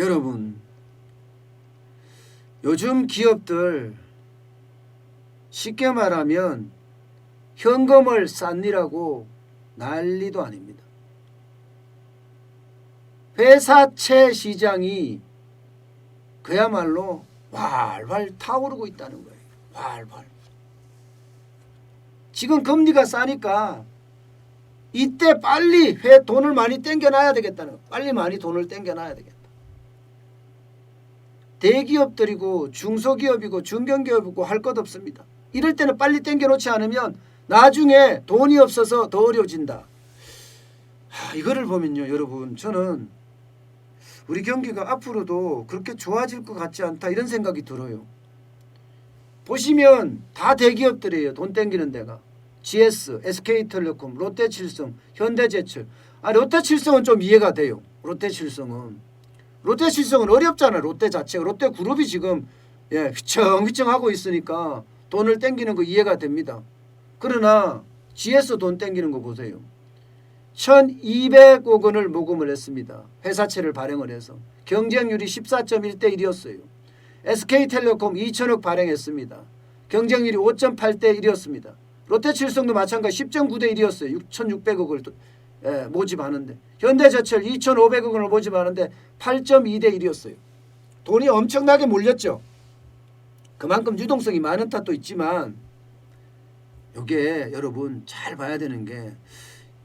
여러분, 요즘 기업들 쉽게 말하면 현금을 싼이라고 난리도 아닙니다. 회사채 시장이 그야말로 활활 타오르고 있다는 거예요. 활활. 지금 금리가 싸니까 이때 빨리 돈을 많이 땡겨놔야 되겠다는 거예요. 빨리 많이 돈을 땡겨놔야 되겠다. 대기업들이고 중소기업이고 중견기업이고 할 것 없습니다. 이럴 때는 빨리 땡겨놓지 않으면 나중에 돈이 없어서 더 어려워진다. 이거를 보면요, 여러분, 저는 우리 경기가 앞으로도 그렇게 좋아질 것 같지 않다 이런 생각이 들어요. 보시면 다 대기업들이에요. 돈 땡기는 데가. GS, SK텔레콤, 롯데칠성, 현대제철. 롯데칠성은 좀 이해가 돼요. 롯데칠성은 어렵잖아요. 롯데 자체가. 롯데그룹이 지금 휘청휘청 하고 있으니까 돈을 땡기는 거 이해가 됩니다. 그러나 GS 돈 땡기는 거 보세요. 1200억 원을 모금을 했습니다. 회사채를 발행을 해서. 경쟁률이 14.1대 1이었어요. SK텔레콤 2000억 발행했습니다. 경쟁률이 5.8대 1이었습니다. 롯데칠성도 마찬가지 10.9대 1이었어요. 6600억을 모집하는데. 현대제철 2500억 원을 모집하는데 8.2대 1이었어요. 돈이 엄청나게 몰렸죠. 그만큼 유동성이 많은 탓도 있지만 이게 여러분 잘 봐야 되는 게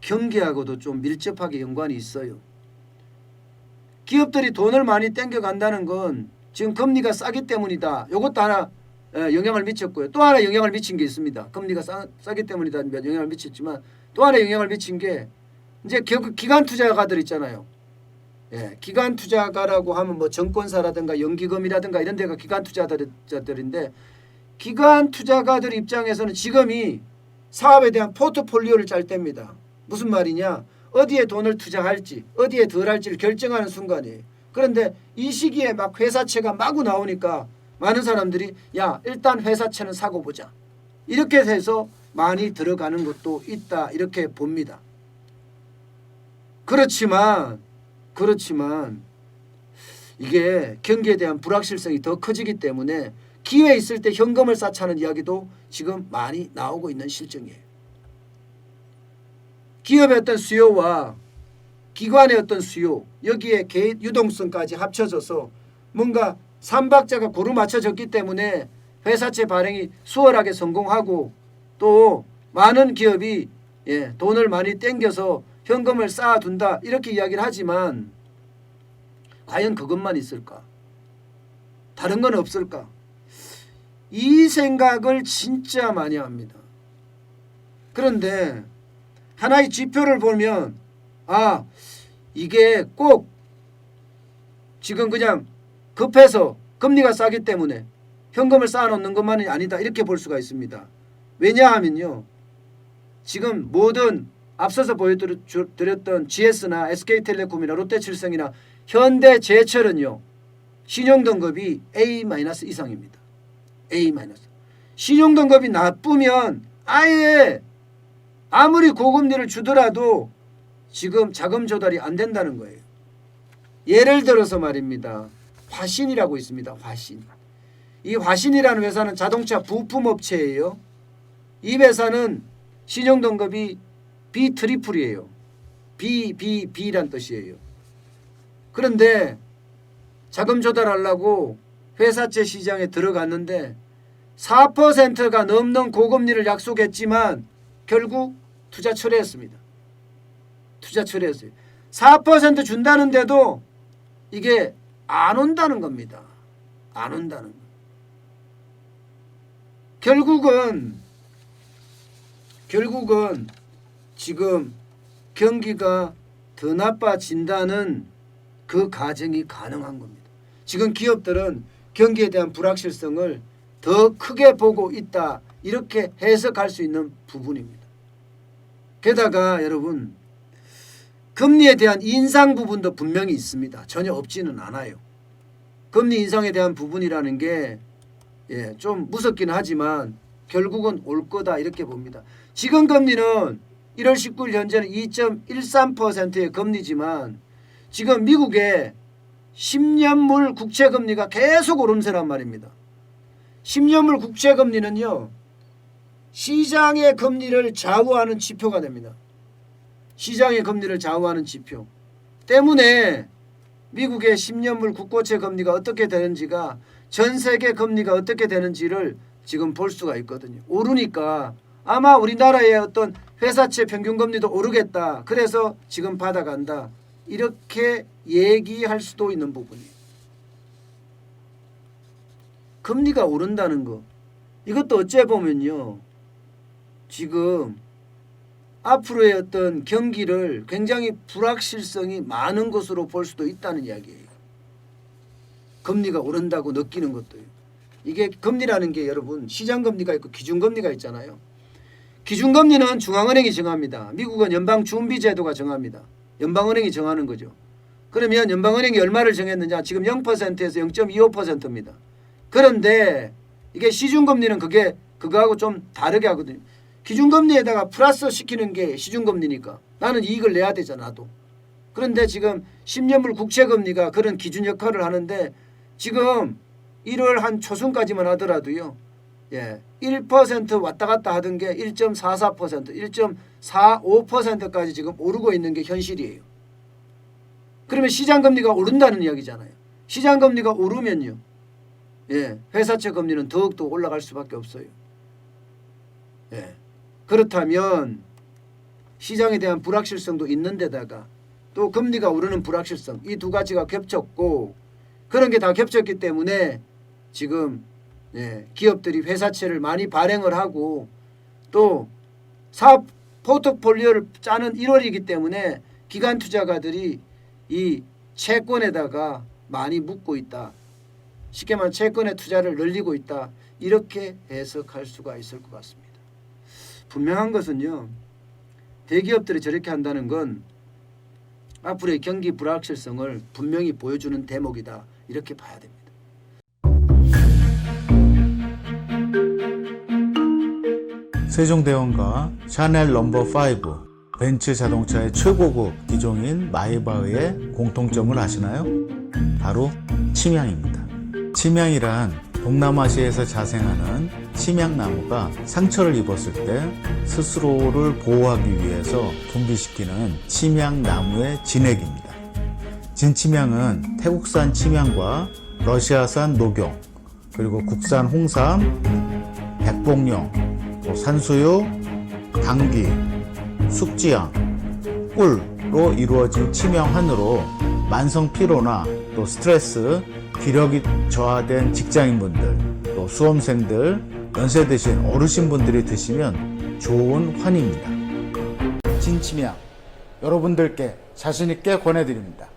경기하고도 좀 밀접하게 연관이 있어요. 기업들이 돈을 많이 땡겨간다는 건 지금 금리가 싸기 때문이다. 이것도 하나 영향을 미쳤고요. 또 하나 영향을 미친 게 있습니다. 금리가 싸기 때문이다 영향을 미쳤지만 또 하나 영향을 미친 게 이제 기관 투자가들 있잖아요. 기관 투자가라고 하면 뭐 증권사라든가 연기금이라든가 이런 데가 기관 투자자들인데 기관 투자가들 입장에서는 지금이 사업에 대한 포트폴리오를 짤 때입니다. 무슨 말이냐? 어디에 돈을 투자할지 어디에 덜 할지를 결정하는 순간이에요. 그런데 이 시기에 막 회사채가 마구 나오니까 많은 사람들이 야 일단 회사채는 사고 보자. 이렇게 해서 많이 들어가는 것도 있다 이렇게 봅니다. 그렇지만 이게 경기에 대한 불확실성이 더 커지기 때문에 기회 있을 때 현금을 쌓자는 이야기도 지금 많이 나오고 있는 실정이에요. 기업의 어떤 수요와 기관의 어떤 수요 여기에 개인 유동성까지 합쳐져서 뭔가 삼박자가 고루 맞춰졌기 때문에 회사채 발행이 수월하게 성공하고 또 많은 기업이 돈을 많이 땡겨서 현금을 쌓아둔다 이렇게 이야기를 하지만 과연 그것만 있을까? 다른 건 없을까? 이 생각을 진짜 많이 합니다. 그런데 하나의 지표를 보면 이게 꼭 지금 그냥 급해서 금리가 싸기 때문에 현금을 쌓아놓는 것만이 아니다 이렇게 볼 수가 있습니다. 왜냐하면요. 지금 모든 앞서서 보여드렸던 GS나 SK텔레콤이나 롯데칠성이나 현대제철은요. 신용등급이 A- 이상입니다. A-. 신용등급이 나쁘면 아예 아무리 고금리를 주더라도 지금 자금 조달이 안 된다는 거예요. 예를 들어서 말입니다. 화신이라고 있습니다. 화신. 이 화신이라는 회사는 자동차 부품업체예요. 이 회사는 신용등급이 B+이에요. B란 뜻이에요. 그런데 자금 조달하려고 회사채 시장에 들어갔는데 4%가 넘는 고금리를 약속했지만 결국 투자 철회했습니다. 4% 준다는데도 이게 안 온다는 겁니다. 안 온다는 거. 결국은 지금 경기가 더 나빠진다는 그 가정이 가능한 겁니다. 지금 기업들은 경기에 대한 불확실성을 더 크게 보고 있다. 이렇게 해석할 수 있는 부분입니다. 게다가 여러분 금리에 대한 인상 부분도 분명히 있습니다. 전혀 없지는 않아요. 금리 인상에 대한 부분이라는 게 좀 무섭긴 하지만 결국은 올 거다 이렇게 봅니다. 지금 금리는 1월 19일 현재는 2.13%의 금리지만 지금 미국의 10년물 국채금리가 계속 오름세란 말입니다. 10년물 국채금리는요, 시장의 금리를 좌우하는 지표가 됩니다. 시장의 금리를 좌우하는 지표 때문에 미국의 10년물 국고채 금리가 어떻게 되는지가 전 세계 금리가 어떻게 되는지를 지금 볼 수가 있거든요. 오르니까 아마 우리나라의 어떤 회사채 평균금리도 오르겠다. 그래서 지금 받아간다. 이렇게 얘기할 수도 있는 부분이에요. 금리가 오른다는 거. 이것도 어째 보면요, 지금 앞으로의 어떤 경기를 굉장히 불확실성이 많은 것으로 볼 수도 있다는 이야기예요. 금리가 오른다고 느끼는 것도요. 이게 금리라는 게 여러분 시장금리가 있고 기준금리가 있잖아요. 기준금리는 중앙은행이 정합니다. 미국은 연방준비제도가 정합니다. 연방은행이 정하는 거죠. 그러면 연방은행이 얼마를 정했느냐? 지금 0%에서 0.25%입니다. 그런데 이게 시중금리는 그거하고 좀 다르게 하거든요. 기준금리에다가 플러스 시키는 게 시중금리니까 나는 이익을 내야 되잖아, 나도. 그런데 지금 10년물 국채금리가 그런 기준 역할을 하는데 지금 1월 한 초순까지만 하더라도요, 1% 왔다 갔다 하던 게 1.44%, 1.45%까지 지금 오르고 있는 게 현실이에요. 그러면 시장금리가 오른다는 이야기잖아요. 시장금리가 오르면요, 회사채 금리는 더욱더 올라갈 수밖에 없어요. 그렇다면 시장에 대한 불확실성도 있는 데다가 또 금리가 오르는 불확실성, 이 두 가지가 겹쳤고, 그런 게 다 겹쳤기 때문에 지금 기업들이 회사채를 많이 발행을 하고 또 사업 포트폴리오를 짜는 1월이기 때문에 기관 투자가들이 이 채권에다가 많이 묻고 있다. 쉽게 말하면 채권의 투자를 늘리고 있다. 이렇게 해석할 수가 있을 것 같습니다. 분명한 것은요, 대기업들이 저렇게 한다는 건 앞으로의 경기 불확실성을 분명히 보여주는 대목이다. 이렇게 봐야 됩니다. 세종대왕과 샤넬 넘버5, 벤츠 자동차의 최고급 기종인 마이바흐의 공통점을 아시나요? 바로 침향입니다. 침향이란 동남아시아에서 자생하는 침향나무가 상처를 입었을 때 스스로를 보호하기 위해서 분비시키는 침향나무의 진액입니다. 진침향은 태국산 침향과 러시아산 녹용, 그리고 국산 홍삼, 백봉령, 산수유, 당귀, 숙지향, 꿀로 이루어진 침향환으로 만성 피로나 또 스트레스, 기력이 저하된 직장인분들, 또 수험생들, 연세 드신 어르신분들이 드시면 좋은 환입니다. 진침향 여러분들께 자신있게 권해드립니다.